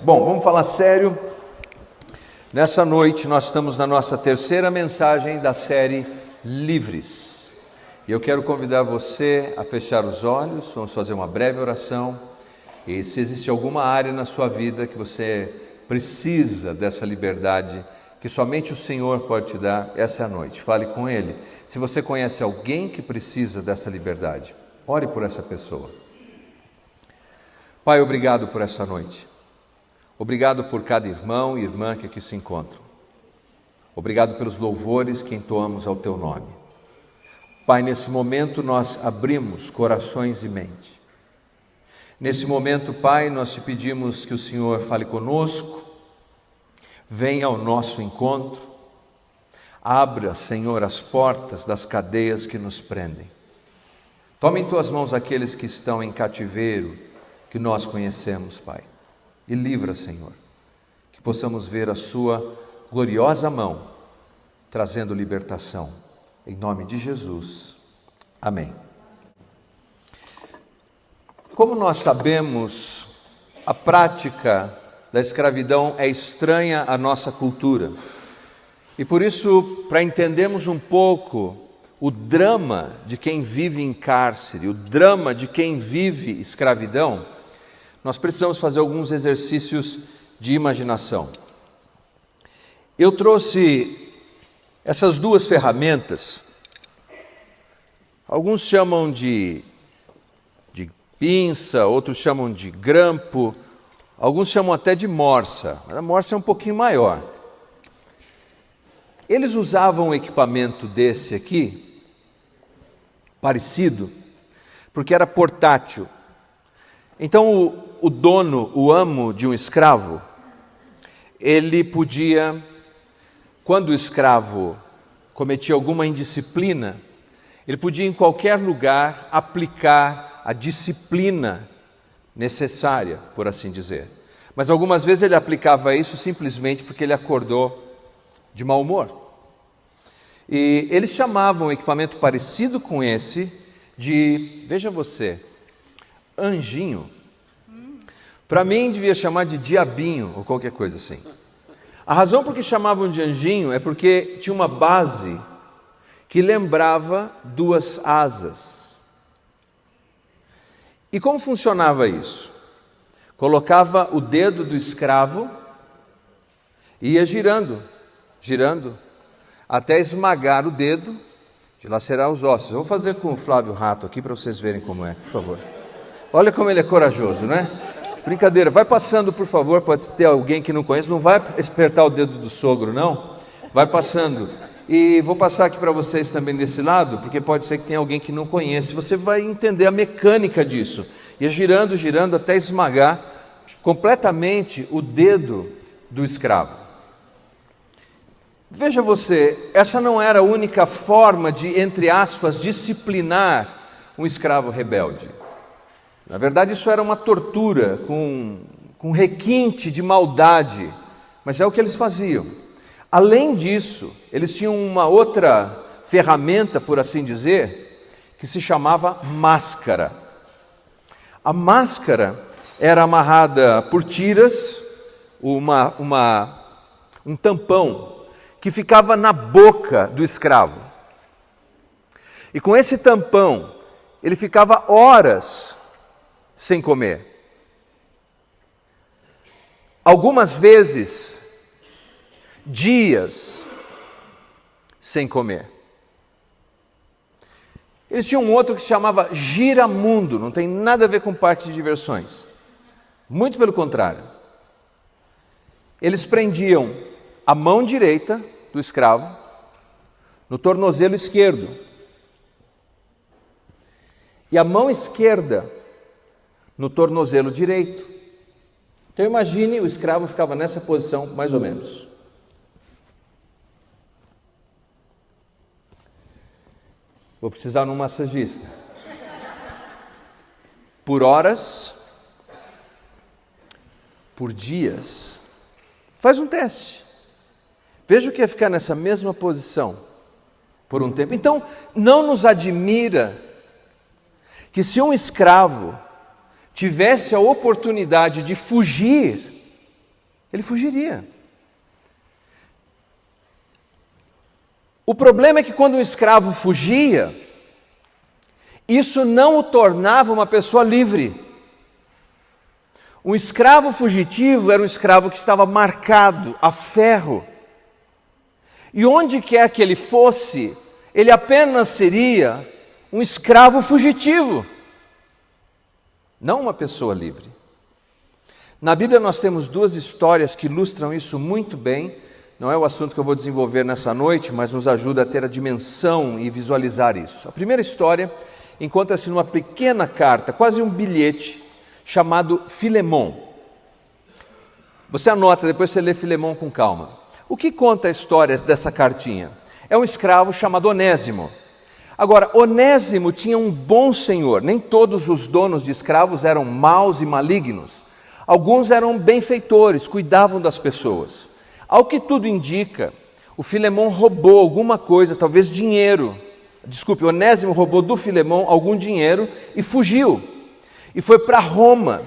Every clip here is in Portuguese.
Bom, vamos falar sério. Nessa noite nós estamos na nossa terceira mensagem da série Livres. E eu quero convidar você a fechar os olhos, vamos fazer uma breve oração. E se existe alguma área na sua vida que você precisa dessa liberdade, que somente o Senhor pode te dar, essa é a noite. Fale com Ele. Se você conhece alguém que precisa dessa liberdade, ore por essa pessoa. Pai, obrigado por essa noite. Obrigado por cada irmão e irmã que aqui se encontram. Obrigado pelos louvores que entoamos ao Teu nome. Pai, nesse momento nós abrimos corações e mente. Nesse momento, Pai, nós te pedimos que o Senhor fale conosco, venha ao nosso encontro, abra, Senhor, as portas das cadeias que nos prendem. Tome em Tuas mãos aqueles que estão em cativeiro, que nós conhecemos, Pai. E livra, Senhor, que possamos ver a Sua gloriosa mão, trazendo libertação. Em nome de Jesus. Amém. Como nós sabemos, a prática da escravidão é estranha à nossa cultura. E por isso, para entendermos um pouco o drama de quem vive em cárcere, o drama de quem vive escravidão, nós precisamos fazer alguns exercícios de imaginação. Eu trouxe essas duas ferramentas, alguns chamam de pinça, outros chamam de grampo, alguns chamam até de morsa, mas a morsa é um pouquinho maior. Eles usavam um equipamento desse aqui, parecido, porque era portátil. Então o dono, o amo de um escravo, ele podia, quando o escravo cometia alguma indisciplina, ele podia em qualquer lugar aplicar a disciplina necessária, por assim dizer. Mas algumas vezes ele aplicava isso simplesmente porque ele acordou de mau humor. E eles chamavam um equipamento parecido com esse de, veja você, anjinho. Para mim devia chamar de diabinho ou qualquer coisa assim. A razão por que chamavam de anjinho é porque tinha uma base que lembrava duas asas. E como funcionava isso? Colocava o dedo do escravo e ia girando, até esmagar o dedo, dilacerar os ossos. Eu vou fazer com o Flávio Rato aqui para vocês verem como é, por favor. Olha como ele é corajoso, né? Brincadeira, vai passando, por favor, pode ter alguém que não conhece, não vai apertar o dedo do sogro, não. Vai passando. E vou passar aqui para vocês também desse lado, porque pode ser que tenha alguém que não conhece. Você vai entender a mecânica disso. E girando até esmagar completamente o dedo do escravo. Veja você, essa não era a única forma de, entre aspas, disciplinar um escravo rebelde. Na verdade, isso era uma tortura com requinte de maldade, mas é o que eles faziam. Além disso, eles tinham uma outra ferramenta, por assim dizer, que se chamava máscara. A máscara era amarrada por tiras, um tampão que ficava na boca do escravo. E com esse tampão, ele ficava horas sem comer. Algumas vezes, dias sem comer. Eles tinham um outro que se chamava giramundo, não tem nada a ver com parque de diversões. Muito pelo contrário. Eles prendiam a mão direita do escravo no tornozelo esquerdo e a mão esquerda no tornozelo direito. Então imagine, o escravo ficava nessa posição mais ou menos. Vou precisar de um massagista. Por horas, por dias. Faz um teste. Veja o que é ficar nessa mesma posição por um tempo. Então, não nos admira que se um escravo tivesse a oportunidade de fugir Ele fugiria. O problema é que quando um escravo fugia, isso não o tornava uma pessoa livre. Um escravo fugitivo era um escravo que estava marcado a ferro. E onde quer que ele fosse, ele apenas seria um escravo fugitivo, não uma pessoa livre. Na Bíblia nós temos duas histórias que ilustram isso muito bem. Não é o assunto que eu vou desenvolver nessa noite, mas nos ajuda a ter a dimensão e visualizar isso. A primeira história encontra-se numa pequena carta, quase um bilhete, chamado Filemon. Você anota, depois você lê Filemon com calma. O que conta a história dessa cartinha? É um escravo chamado Onésimo. Agora, Onésimo tinha um bom senhor. Nem todos os donos de escravos eram maus e malignos. Alguns eram benfeitores, cuidavam das pessoas. Ao que tudo indica, o Filemon roubou alguma coisa, talvez dinheiro. Onésimo roubou do Filemon algum dinheiro e fugiu. E foi para Roma.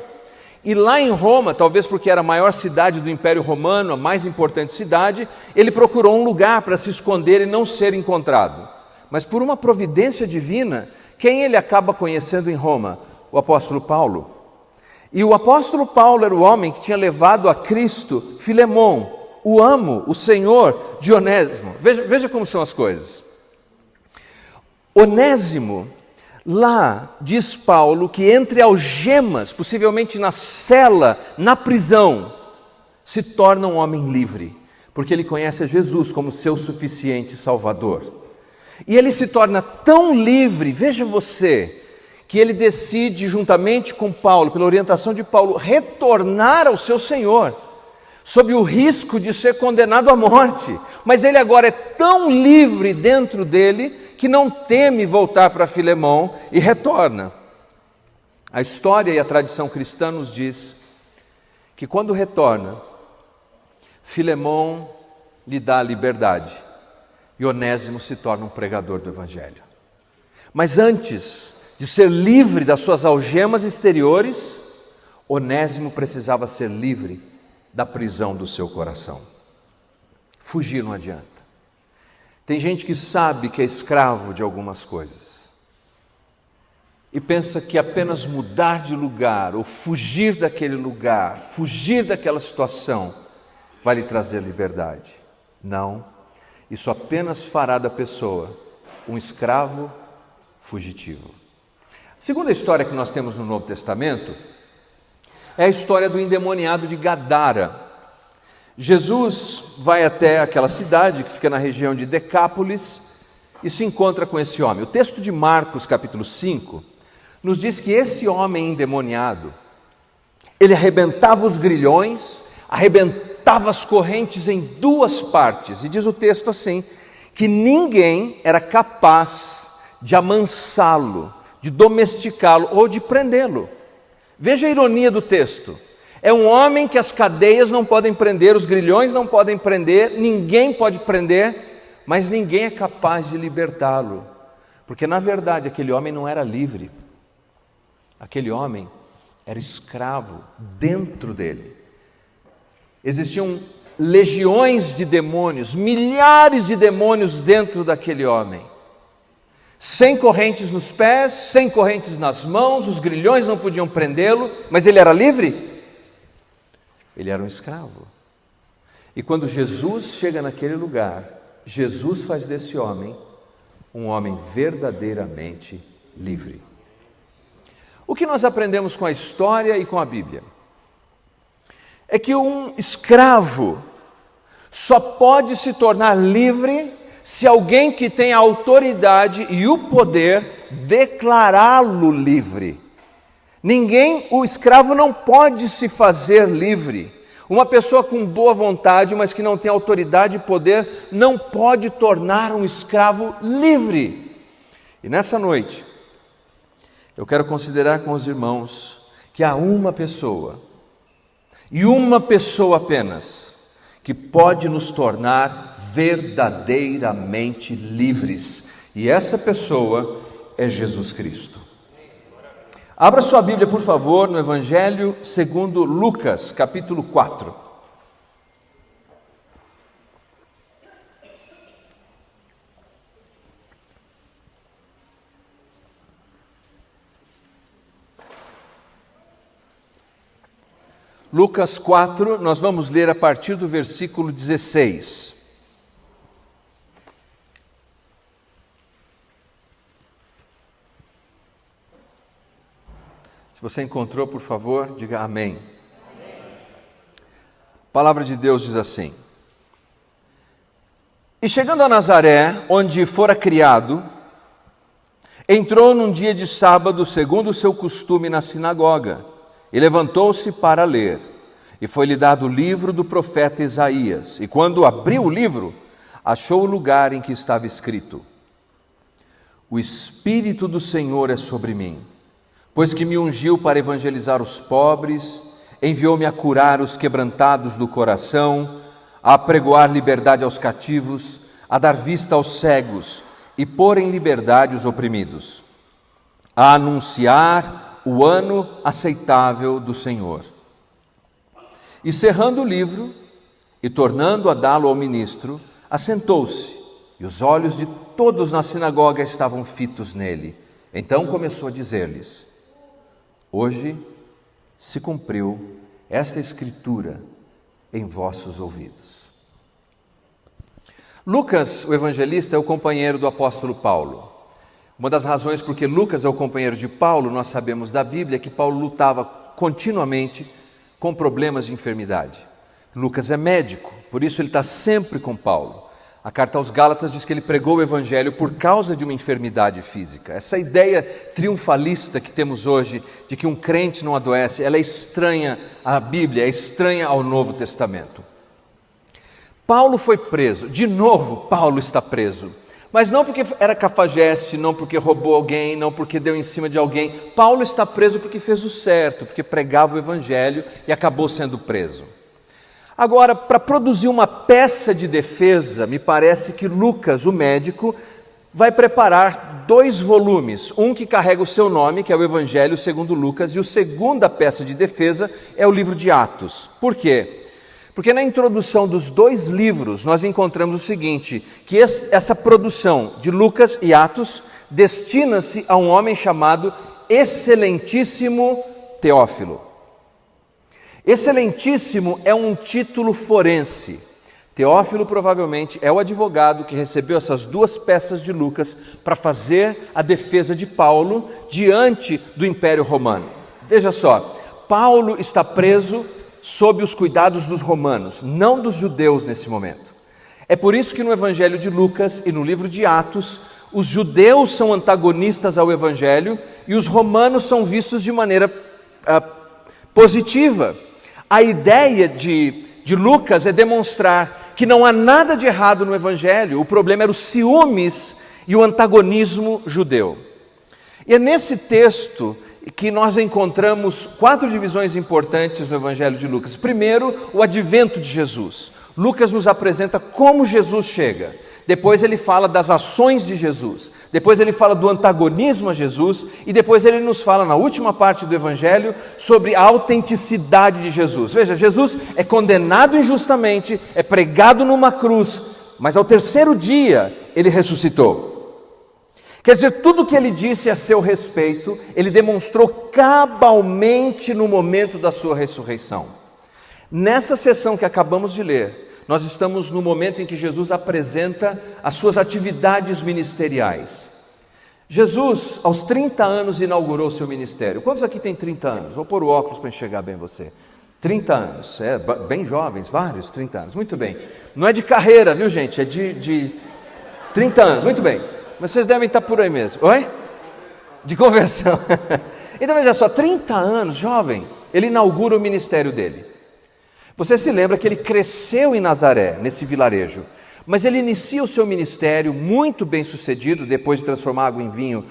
E lá em Roma, talvez porque era a maior cidade do Império Romano, a mais importante cidade, ele procurou um lugar para se esconder e não ser encontrado. Mas por uma providência divina, quem ele acaba conhecendo em Roma? O apóstolo Paulo. E o apóstolo Paulo era o homem que tinha levado a Cristo Filemon, o amo, o senhor de Onésimo. Veja como são as coisas. Onésimo, lá diz Paulo que entre algemas, possivelmente na cela, na prisão, se torna um homem livre, porque ele conhece a Jesus como seu suficiente Salvador. E ele se torna tão livre, veja você, que ele decide, juntamente com Paulo, pela orientação de Paulo, retornar ao seu Senhor, sob o risco de ser condenado à morte. Mas ele agora é tão livre dentro dele, que não teme voltar para Filemon e retorna. A história e a tradição cristã nos diz que quando retorna, Filemon lhe dá a liberdade e Onésimo se torna um pregador do Evangelho. Mas antes de ser livre das suas algemas exteriores, Onésimo precisava ser livre da prisão do seu coração. Fugir não adianta. Tem gente que sabe que é escravo de algumas coisas e pensa que apenas mudar de lugar ou fugir daquele lugar, fugir daquela situação, vai lhe trazer liberdade. Não, isso apenas fará da pessoa um escravo fugitivo. A segunda história que nós temos no Novo Testamento é a história do endemoniado de Gadara. Jesus vai até aquela cidade que fica na região de Decápolis e se encontra com esse homem. O texto de Marcos, capítulo 5, nos diz que esse homem endemoniado, ele arrebentava os grilhões, arrebentava as correntes em duas partes. E diz o texto assim, que ninguém era capaz de amansá-lo, de domesticá-lo ou de prendê-lo. Veja a ironia do texto. É um homem que as cadeias não podem prender, os grilhões não podem prender, ninguém pode prender, mas ninguém é capaz de libertá-lo. Porque na verdade aquele homem não era livre. Aquele homem era escravo dentro dele. Existiam legiões de demônios, milhares de demônios dentro daquele homem. Sem correntes nos pés, sem correntes nas mãos, os grilhões não podiam prendê-lo, mas ele era livre? Ele era um escravo. E quando Jesus chega naquele lugar, Jesus faz desse homem um homem verdadeiramente livre. O que nós aprendemos com a história e com a Bíblia? É que um escravo só pode se tornar livre se alguém que tem a autoridade e o poder declará-lo livre. O escravo não pode se fazer livre. Uma pessoa com boa vontade, mas que não tem autoridade e poder, não pode tornar um escravo livre. E nessa noite, eu quero considerar com os irmãos que há uma pessoa, e uma pessoa apenas, que pode nos tornar verdadeiramente livres. E essa pessoa é Jesus Cristo. Abra sua Bíblia, por favor, no Evangelho segundo Lucas, capítulo 4. Lucas 4, nós vamos ler a partir do versículo 16. Se você encontrou, por favor, diga amém. A palavra de Deus diz assim: E chegando a Nazaré, onde fora criado, entrou num dia de sábado, segundo o seu costume, na sinagoga, e levantou-se para ler. E foi-lhe dado o livro do profeta Isaías. E quando abriu o livro, achou o lugar em que estava escrito: O Espírito do Senhor é sobre mim, pois que me ungiu para evangelizar os pobres, enviou-me a curar os quebrantados do coração, a apregoar liberdade aos cativos, a dar vista aos cegos e pôr em liberdade os oprimidos, a anunciar o ano aceitável do Senhor. E cerrando o livro e tornando a dá-lo ao ministro, assentou-se, e os olhos de todos na sinagoga estavam fitos nele. Então começou a dizer-lhes: Hoje se cumpriu esta escritura em vossos ouvidos. Lucas, o evangelista, é o companheiro do apóstolo Paulo. Uma das razões por que Lucas é o companheiro de Paulo, nós sabemos da Bíblia, é que Paulo lutava continuamente com problemas de enfermidade. Lucas é médico, por isso ele está sempre com Paulo. A carta aos Gálatas diz que ele pregou o evangelho por causa de uma enfermidade física. Essa ideia triunfalista que temos hoje, de que um crente não adoece, ela é estranha à Bíblia, é estranha ao Novo Testamento. Paulo foi preso, de novo Paulo está preso, mas não porque era cafajeste, não porque roubou alguém, não porque deu em cima de alguém. Paulo está preso porque fez o certo, porque pregava o evangelho e acabou sendo preso. Agora, para produzir uma peça de defesa, me parece que Lucas, o médico, vai preparar 2 volumes, um que carrega o seu nome, que é o Evangelho segundo Lucas, e a segunda peça de defesa é o livro de Atos. Por quê? Porque na introdução dos 2 livros nós encontramos o seguinte, que essa produção de Lucas e Atos destina-se a um homem chamado Excelentíssimo Teófilo. Excelentíssimo é um título forense. Teófilo provavelmente é o advogado que recebeu essas 2 peças de Lucas para fazer a defesa de Paulo diante do Império Romano. Veja só, Paulo está preso sob os cuidados dos romanos, não dos judeus nesse momento. É por isso que no Evangelho de Lucas e no livro de Atos, os judeus são antagonistas ao Evangelho e os romanos são vistos de maneira positiva. A ideia de Lucas é demonstrar que não há nada de errado no Evangelho, o problema era os ciúmes e o antagonismo judeu. E é nesse texto que nós encontramos 4 divisões importantes no Evangelho de Lucas. Primeiro, o advento de Jesus. Lucas nos apresenta como Jesus chega. Depois ele fala das ações de Jesus. Depois ele fala do antagonismo a Jesus. E depois ele nos fala, na última parte do Evangelho, sobre a autenticidade de Jesus. Veja, Jesus é condenado injustamente, é pregado numa cruz, mas ao 3º dia ele ressuscitou. Quer dizer, tudo o que ele disse a seu respeito, ele demonstrou cabalmente no momento da sua ressurreição. Nessa sessão que acabamos de ler, nós estamos no momento em que Jesus apresenta as suas atividades ministeriais. Jesus, aos 30 anos, inaugurou o seu ministério. Quantos aqui têm 30 anos? Vou pôr o óculos para enxergar bem você. 30 anos, bem jovens, vários 30 anos, muito bem. Não é de carreira, viu gente? É de 30 anos, muito bem. Vocês devem estar por aí mesmo. Oi? De conversão. Então veja só, 30 anos, jovem, ele inaugura o ministério dele. Você se lembra que ele cresceu em Nazaré, nesse vilarejo, mas ele inicia o seu ministério muito bem sucedido, depois de transformar água em vinho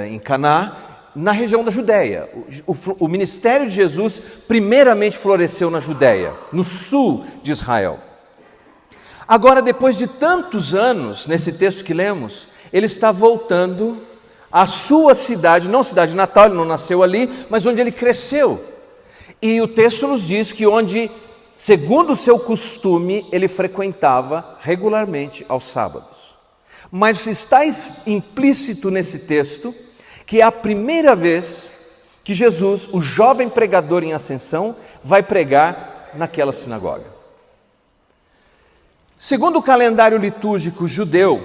em Caná, na região da Judéia. O ministério de Jesus primeiramente floresceu na Judéia, no sul de Israel. Agora, depois de tantos anos, nesse texto que lemos, ele está voltando à sua cidade, não cidade natal, ele não nasceu ali, mas onde ele cresceu. E o texto nos diz que onde, segundo o seu costume, ele frequentava regularmente aos sábados. Mas está implícito nesse texto que é a primeira vez que Jesus, o jovem pregador em ascensão, vai pregar naquela sinagoga. Segundo o calendário litúrgico judeu,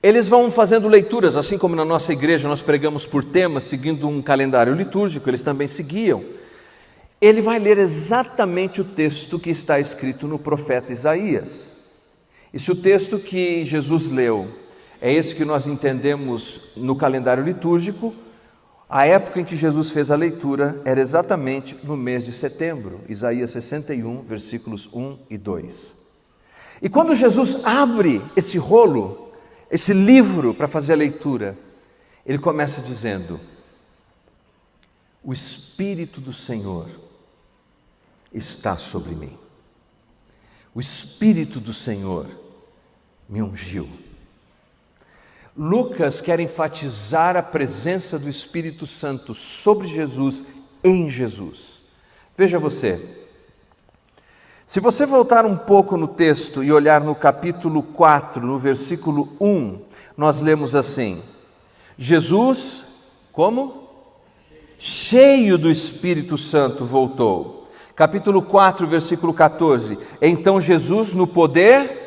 eles vão fazendo leituras, assim como na nossa igreja nós pregamos por temas, seguindo um calendário litúrgico, eles também seguiam. Ele vai ler exatamente o texto que está escrito no profeta Isaías. E se o texto que Jesus leu é esse que nós entendemos no calendário litúrgico, a época em que Jesus fez a leitura era exatamente no mês de setembro, Isaías 61, versículos 1 e 2. E quando Jesus abre esse rolo, esse livro para fazer a leitura, ele começa dizendo: o Espírito do Senhor está sobre mim. O Espírito do Senhor me ungiu. Lucas quer enfatizar a presença do Espírito Santo sobre Jesus, em Jesus. Veja você, se você voltar um pouco no texto e olhar no capítulo 4, no versículo 1, nós lemos assim: Jesus, como? Cheio do Espírito Santo voltou. Capítulo 4, versículo 14, então Jesus no poder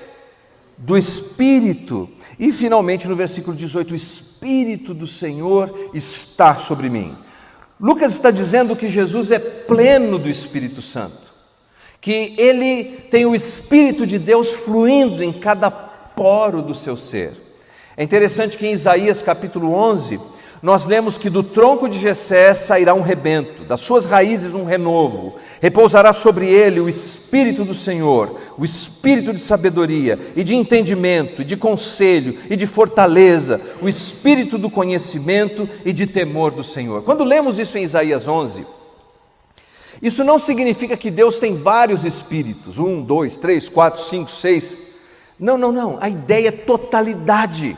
do Espírito. E finalmente no versículo 18, o Espírito do Senhor está sobre mim. Lucas está dizendo que Jesus é pleno do Espírito Santo, que ele tem o Espírito de Deus fluindo em cada poro do seu ser. É interessante que em Isaías capítulo 11, nós lemos que do tronco de Jessé sairá um rebento, das suas raízes um renovo, repousará sobre ele o Espírito do Senhor, o Espírito de sabedoria e de entendimento, e de conselho e de fortaleza, o Espírito do conhecimento e de temor do Senhor. Quando lemos isso em Isaías 11, isso não significa que Deus tem vários espíritos, 1, 2, 3, 4, 5, 6, não, a ideia é totalidade,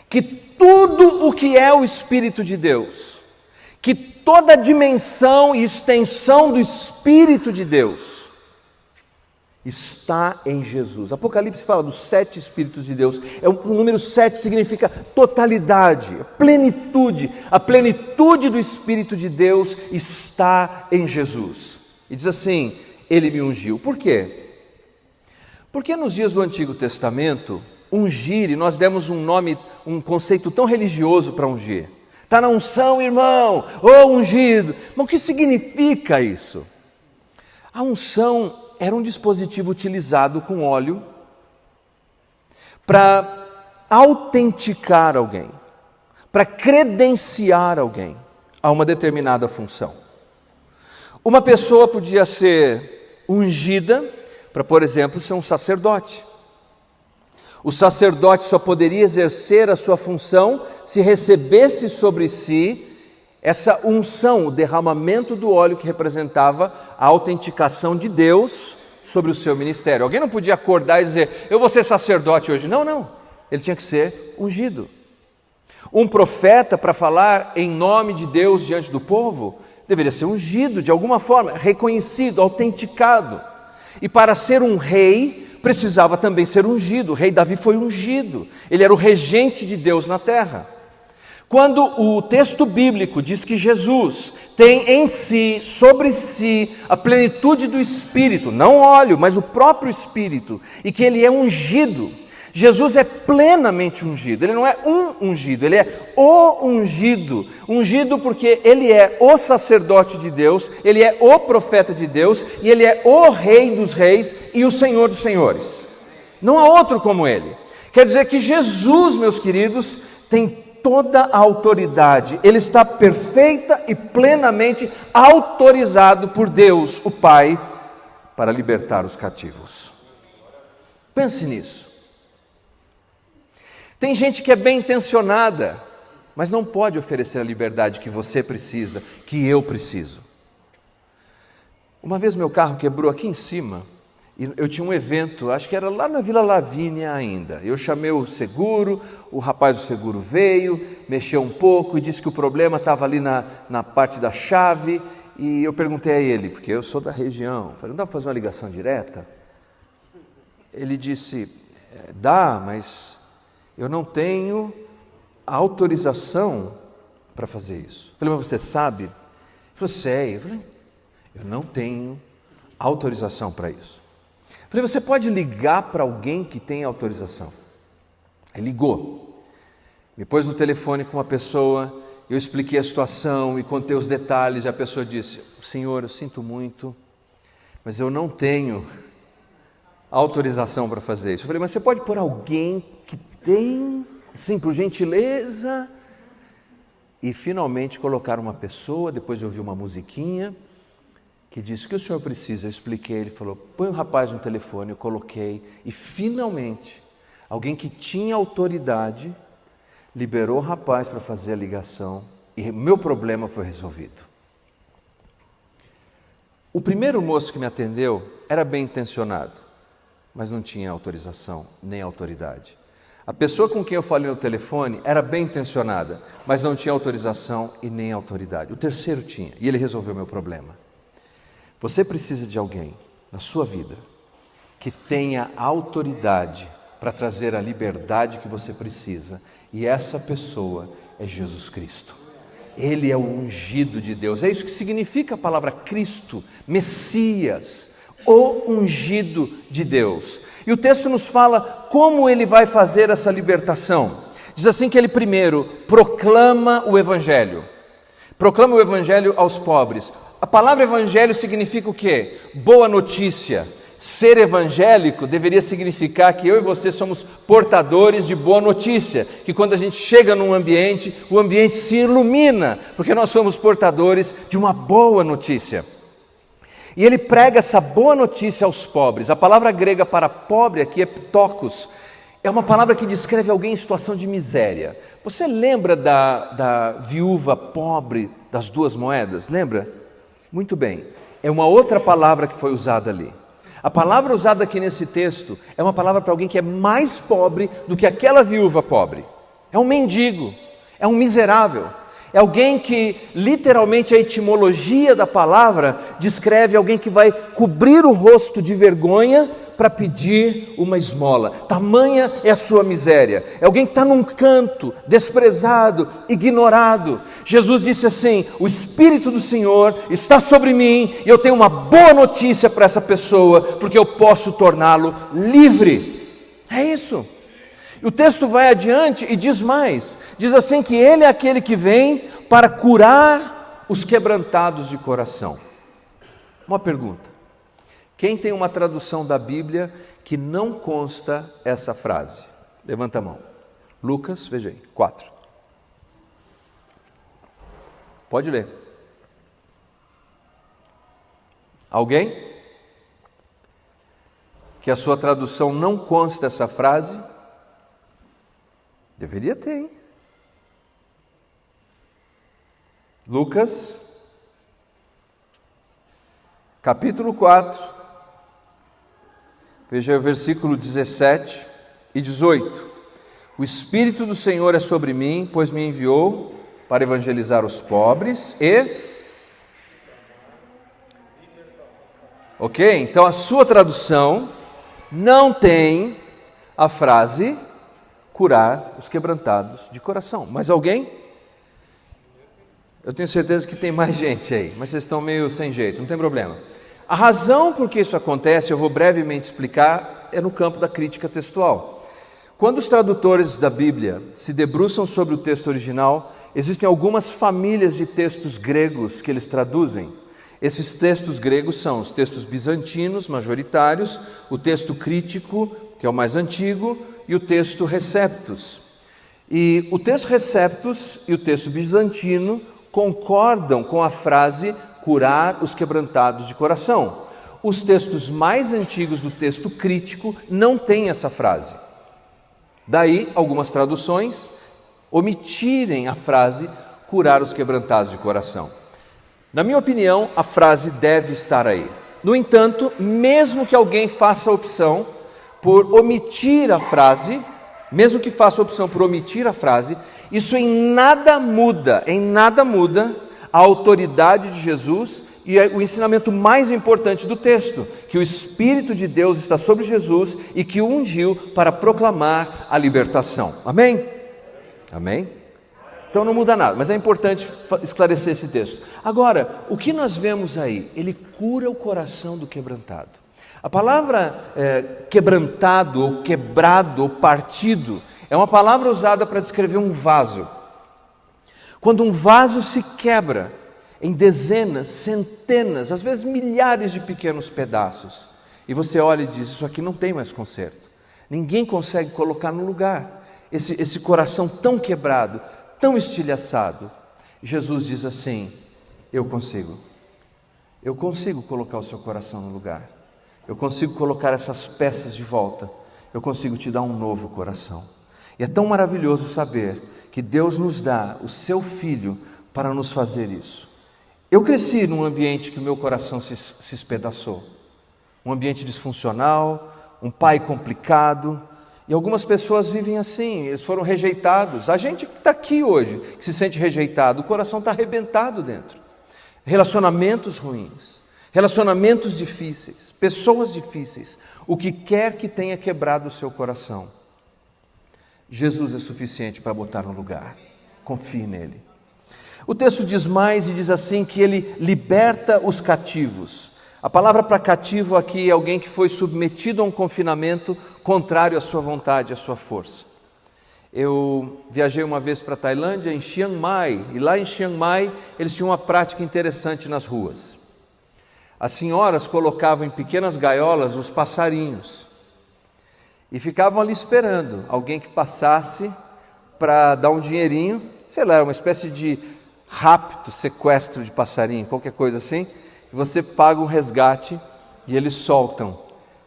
que tudo o que é o Espírito de Deus, que toda a dimensão e extensão do Espírito de Deus está em Jesus. Apocalipse fala dos 7 Espíritos de Deus, o número 7 significa totalidade, a plenitude do Espírito de Deus está em Jesus. E diz assim, ele me ungiu. Por quê? Porque nos dias do Antigo Testamento, ungir, e nós demos um nome, um conceito tão religioso para ungir. Está na unção, irmão, ou ungido. Mas o que significa isso? A unção era um dispositivo utilizado com óleo para autenticar alguém, para credenciar alguém a uma determinada função. Uma pessoa podia ser ungida para, por exemplo, ser um sacerdote. O sacerdote só poderia exercer a sua função se recebesse sobre si essa unção, o derramamento do óleo que representava a autenticação de Deus sobre o seu ministério. Alguém não podia acordar e dizer, eu vou ser sacerdote hoje. Não. Ele tinha que ser ungido. Um profeta, para falar em nome de Deus diante do povo, deveria ser ungido de alguma forma, reconhecido, autenticado. E para ser um rei, precisava também ser ungido. O rei Davi foi ungido, ele era o regente de Deus na terra. Quando o texto bíblico diz que Jesus tem em si, sobre si, a plenitude do Espírito, não óleo, mas o próprio Espírito, e que ele é ungido, Jesus é plenamente ungido. Ele não é um ungido, ele é o ungido. Ungido porque ele é o sacerdote de Deus, ele é o profeta de Deus, e ele é o rei dos reis e o senhor dos senhores. Não há outro como ele. Quer dizer que Jesus, meus queridos, tem toda a autoridade. Ele está perfeita e plenamente autorizado por Deus, o Pai, para libertar os cativos. Pense nisso. Tem gente que é bem intencionada, mas não pode oferecer a liberdade que você precisa, que eu preciso. Uma vez meu carro quebrou aqui em cima, e eu tinha um evento, acho que era lá na Vila Lavínia ainda. Eu chamei o seguro, o rapaz do seguro veio, mexeu um pouco e disse que o problema estava ali na parte da chave, e eu perguntei a ele, porque eu sou da região, falei, não dá para fazer uma ligação direta? Ele disse, dá, mas eu não tenho a autorização para fazer isso. Eu falei, mas você sabe? Ele falou, sei. Eu falei, Eu não tenho autorização para isso. Falei, você pode ligar para alguém que tem autorização? Ele ligou, me pôs no telefone com uma pessoa, eu expliquei a situação e contei os detalhes, e a pessoa disse, senhor, eu sinto muito, mas eu não tenho autorização para fazer isso. Eu falei, mas você pode pôr alguém que tem, sim, por gentileza? E finalmente colocaram uma pessoa, depois de ouvir uma musiquinha, que disse, o que o senhor precisa? Eu expliquei, ele falou, põe o rapaz no telefone, eu coloquei, e finalmente, alguém que tinha autoridade, liberou o rapaz para fazer a ligação, e meu problema foi resolvido. O primeiro moço que me atendeu era bem intencionado, mas não tinha autorização, nem autoridade. A pessoa com quem eu falei no telefone era bem intencionada, mas não tinha autorização e nem autoridade. O terceiro tinha, e ele resolveu meu problema. Você precisa de alguém na sua vida que tenha autoridade para trazer a liberdade que você precisa, e essa pessoa é Jesus Cristo. Ele é o ungido de Deus. É isso que significa a palavra Cristo, Messias, o ungido de Deus. E o texto nos fala como ele vai fazer essa libertação. Diz assim que ele primeiro proclama o Evangelho. Proclama o Evangelho aos pobres. A palavra evangelho significa o quê? Boa notícia. Ser evangélico deveria significar que eu e você somos portadores de boa notícia, que quando a gente chega num ambiente, o ambiente se ilumina, porque nós somos portadores de uma boa notícia. E ele prega essa boa notícia aos pobres. A palavra grega para pobre aqui é ptokos, é uma palavra que descreve alguém em situação de miséria. Você lembra da viúva pobre das 2 moedas? Lembra? Muito bem, é uma outra palavra que foi usada ali. A palavra usada aqui nesse texto é uma palavra para alguém que é mais pobre do que aquela viúva pobre. É um mendigo, é um miserável, é alguém que literalmente a etimologia da palavra descreve alguém que vai cobrir o rosto de vergonha para pedir uma esmola. Tamanha é a sua miséria. É alguém que está num canto, desprezado, ignorado. Jesus disse assim, o Espírito do Senhor está sobre mim e eu tenho uma boa notícia para essa pessoa, porque eu posso torná-lo livre. É isso. E o texto vai adiante e diz mais. Diz assim que ele é aquele que vem para curar os quebrantados de coração. Uma pergunta. Quem tem uma tradução da Bíblia que não consta essa frase? Levanta a mão. Lucas, veja aí, 4. Pode ler. Alguém? Que a sua tradução não consta essa frase? Deveria ter, hein? Lucas, capítulo 4, veja aí o versículo 17 e 18. O Espírito do Senhor é sobre mim, pois me enviou para evangelizar os pobres e... Ok, então a sua tradução não tem a frase curar os quebrantados de coração. Mas alguém? Eu tenho certeza que tem mais gente aí, mas vocês estão meio sem jeito, não tem problema. A razão por que isso acontece, eu vou brevemente explicar, é no campo da crítica textual. Quando os tradutores da Bíblia se debruçam sobre o texto original, existem algumas famílias de textos gregos que eles traduzem. Esses textos gregos são os textos bizantinos, majoritários, o texto crítico, que é o mais antigo, e o texto receptus. E o texto receptus e o texto bizantino concordam com a frase curar os quebrantados de coração. Os textos mais antigos do texto crítico não têm essa frase. Daí, algumas traduções omitirem a frase curar os quebrantados de coração. Na minha opinião, a frase deve estar aí. No entanto, mesmo que alguém faça a opção por omitir a frase, mesmo que faça a opção por omitir a frase, isso em nada muda a autoridade de Jesus e o ensinamento mais importante do texto, que o Espírito de Deus está sobre Jesus e que o ungiu para proclamar a libertação. Amém? Amém? Então não muda nada, mas é importante esclarecer esse texto. Agora, o que nós vemos aí? Ele cura o coração do quebrantado. A palavra quebrantado, ou quebrado, ou partido, é uma palavra usada para descrever um vaso. Quando um vaso se quebra em dezenas, centenas, às vezes milhares de pequenos pedaços, e você olha e diz, isso aqui não tem mais conserto. Ninguém consegue colocar no lugar esse coração tão quebrado, tão estilhaçado. Jesus diz assim, eu consigo colocar o seu coração no lugar, eu consigo colocar essas peças de volta, eu consigo te dar um novo coração. E é tão maravilhoso saber que Deus nos dá o seu Filho para nos fazer isso. Eu cresci num ambiente que o meu coração se espedaçou, um ambiente disfuncional, um pai complicado, e algumas pessoas vivem assim, eles foram rejeitados. A gente que está aqui hoje, que se sente rejeitado, o coração está arrebentado dentro. Relacionamentos ruins, relacionamentos difíceis, pessoas difíceis, o que quer que tenha quebrado o seu coração, Jesus é suficiente para botar no lugar, confie nele. O texto diz mais e diz assim que ele liberta os cativos. A palavra para cativo aqui é alguém que foi submetido a um confinamento contrário à sua vontade, à sua força. Eu viajei uma vez para a Tailândia, em Chiang Mai, e lá em Chiang Mai eles tinham uma prática interessante nas ruas. As senhoras colocavam em pequenas gaiolas os passarinhos e ficavam ali esperando alguém que passasse para dar um dinheirinho, sei lá, uma espécie de rapto, sequestro de passarinho, qualquer coisa assim. Você paga um resgate e eles soltam.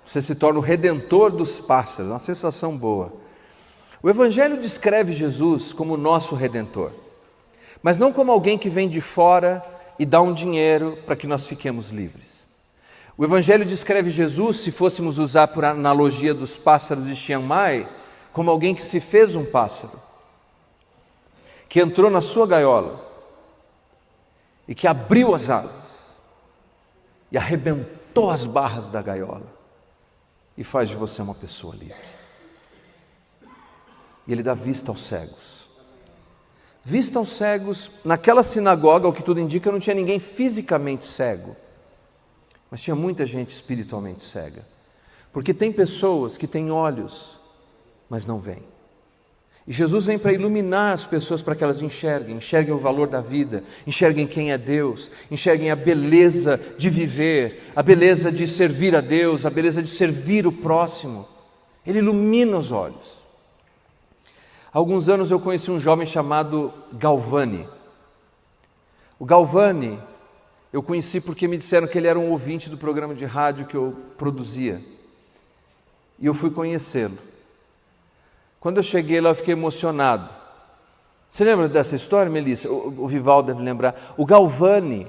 Você se torna o redentor dos pássaros, uma sensação boa. O Evangelho descreve Jesus como nosso redentor, mas não como alguém que vem de fora e dá um dinheiro para que nós fiquemos livres. O Evangelho descreve Jesus, se fôssemos usar por analogia dos pássaros de Chiang Mai, como alguém que se fez um pássaro, que entrou na sua gaiola e que abriu as asas e arrebentou as barras da gaiola e faz de você uma pessoa livre. E ele dá vista aos cegos. Vista aos cegos, naquela sinagoga, o que tudo indica, não tinha ninguém fisicamente cego, mas tinha muita gente espiritualmente cega. Porque tem pessoas que têm olhos, mas não veem. E Jesus vem para iluminar as pessoas para que elas enxerguem o valor da vida, enxerguem quem é Deus, enxerguem a beleza de viver, a beleza de servir a Deus, a beleza de servir o próximo. Ele ilumina os olhos. Há alguns anos eu conheci um jovem chamado Galvani. O Galvani eu conheci porque me disseram que ele era um ouvinte do programa de rádio que eu produzia. E eu fui conhecê-lo. Quando eu cheguei lá, eu fiquei emocionado. Você lembra dessa história, Melissa? O Vivaldo deve lembrar. O Galvani,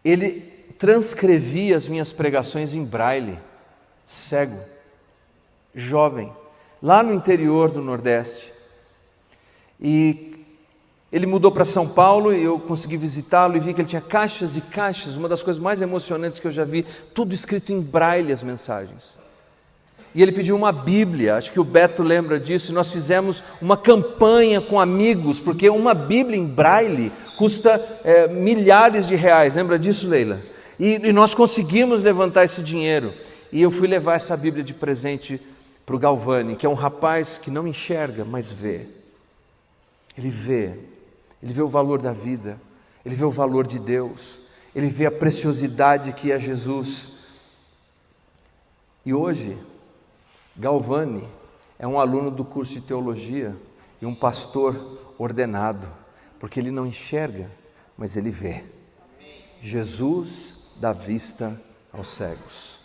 ele transcrevia as minhas pregações em braille, cego, jovem, lá no interior do Nordeste. E ele mudou para São Paulo e eu consegui visitá-lo e vi que ele tinha caixas e caixas, uma das coisas mais emocionantes que eu já vi, tudo escrito em braille as mensagens. E ele pediu uma Bíblia, acho que o Beto lembra disso, e nós fizemos uma campanha com amigos, porque uma Bíblia em braille custa milhares de reais, lembra disso, Leila? E nós conseguimos levantar esse dinheiro, e eu fui levar essa Bíblia de presente para o Galvani, que é um rapaz que não enxerga, mas vê. Ele vê o valor da vida, ele vê o valor de Deus, ele vê a preciosidade que é Jesus. E hoje, Galvani é um aluno do curso de teologia e um pastor ordenado, porque ele não enxerga, mas ele vê. Jesus dá vista aos cegos.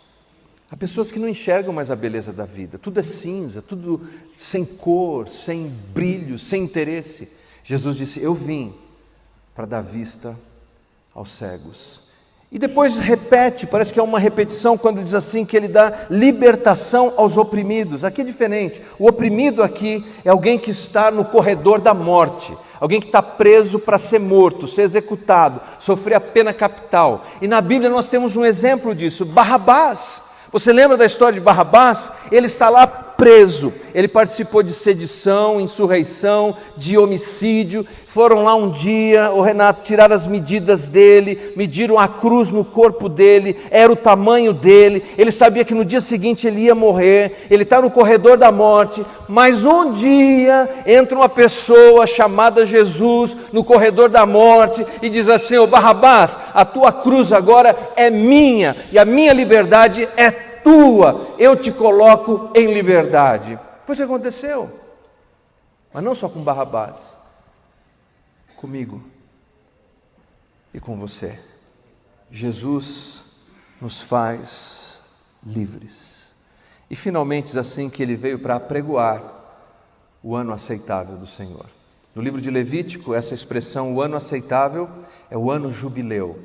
Há pessoas que não enxergam mais a beleza da vida, tudo é cinza, tudo sem cor, sem brilho, sem interesse. Jesus disse, eu vim para dar vista aos cegos. E depois repete, parece que é uma repetição quando diz assim que ele dá libertação aos oprimidos. Aqui é diferente, o oprimido aqui é alguém que está no corredor da morte, alguém que está preso para ser morto, ser executado, sofrer a pena capital. E na Bíblia nós temos um exemplo disso, Barrabás. Você lembra da história de Barrabás? Ele está lá preso. Ele participou de sedição, insurreição, de homicídio. Foram lá um dia, o Renato, tiraram as medidas dele, mediram a cruz no corpo dele, era o tamanho dele. Ele sabia que no dia seguinte ele ia morrer, ele está no corredor da morte, mas um dia entra uma pessoa chamada Jesus no corredor da morte e diz assim: ô Barrabás, a tua cruz agora é minha e a minha liberdade é tua, eu te coloco em liberdade. Foi o que aconteceu, mas não só com Barrabás, comigo e com você. Jesus nos faz livres. E finalmente diz assim que ele veio para apregoar o ano aceitável do Senhor. No livro de Levítico, essa expressão, o ano aceitável, é o ano jubileu.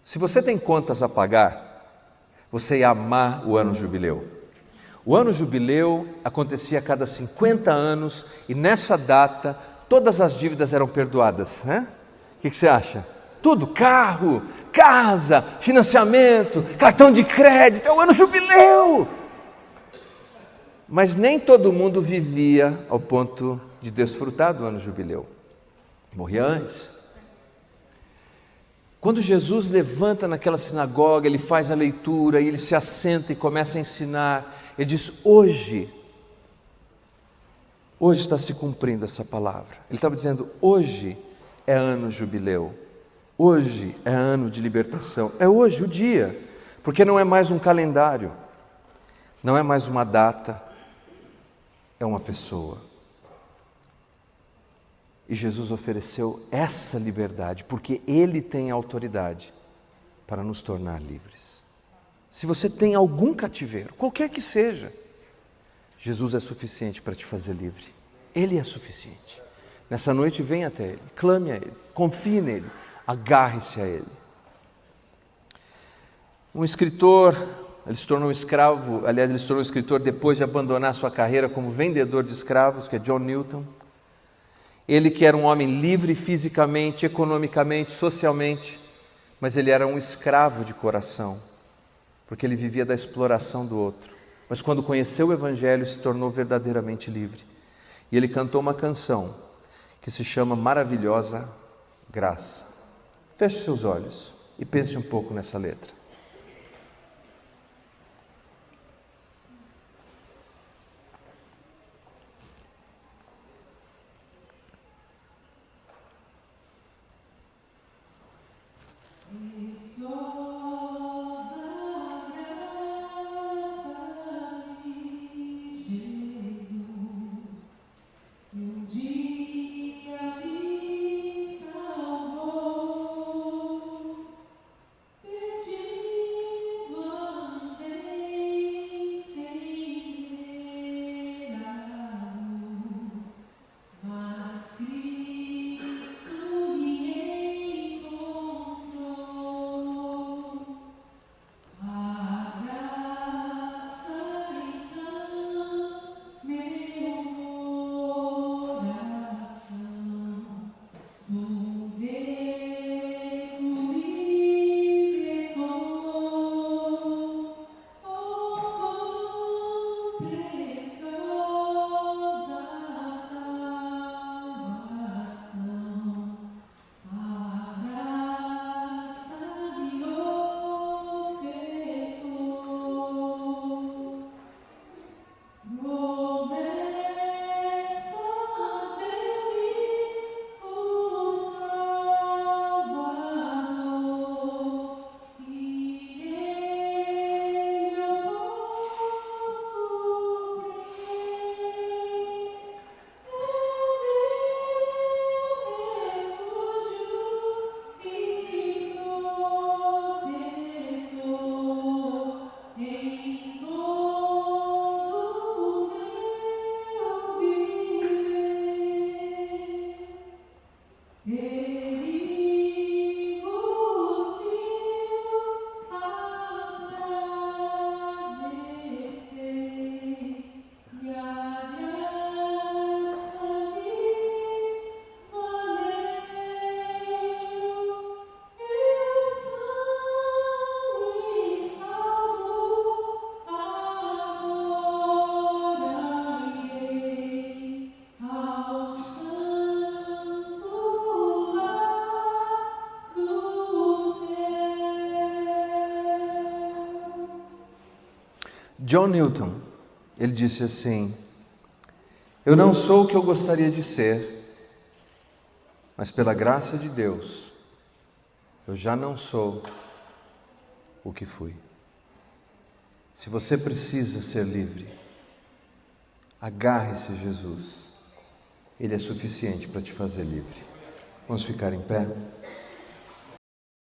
Se você tem contas a pagar, você ia amar o ano jubileu. O ano jubileu acontecia a cada 50 anos e nessa data todas as dívidas eram perdoadas, né? O que você acha? Tudo, carro, casa, financiamento, cartão de crédito, é o ano jubileu. Mas nem todo mundo vivia ao ponto de desfrutar do ano jubileu. Morria antes. Quando Jesus levanta naquela sinagoga, ele faz a leitura e ele se assenta e começa a ensinar, ele diz: hoje está se cumprindo essa palavra. Ele estava dizendo: hoje é ano jubileu, hoje é ano de libertação, é hoje o dia, porque não é mais um calendário, não é mais uma data, é uma pessoa. E Jesus ofereceu essa liberdade, porque Ele tem autoridade para nos tornar livres. Se você tem algum cativeiro, qualquer que seja, Jesus é suficiente para te fazer livre. Ele é suficiente. Nessa noite, venha até Ele, clame a Ele, confie nele, agarre-se a Ele. Um escritor, ele se tornou um escravo, aliás, ele se tornou um escritor depois de abandonar sua carreira como vendedor de escravos, que é John Newton. Ele que era um homem livre fisicamente, economicamente, socialmente, mas ele era um escravo de coração, porque ele vivia da exploração do outro. Mas quando conheceu o Evangelho, se tornou verdadeiramente livre. E ele cantou uma canção que se chama Maravilhosa Graça. Feche seus olhos e pense um pouco nessa letra. John Newton, ele disse assim: eu não sou o que eu gostaria de ser, mas pela graça de Deus, eu já não sou o que fui. Se você precisa ser livre, agarre-se a Jesus. Ele é suficiente para te fazer livre. Vamos ficar em pé?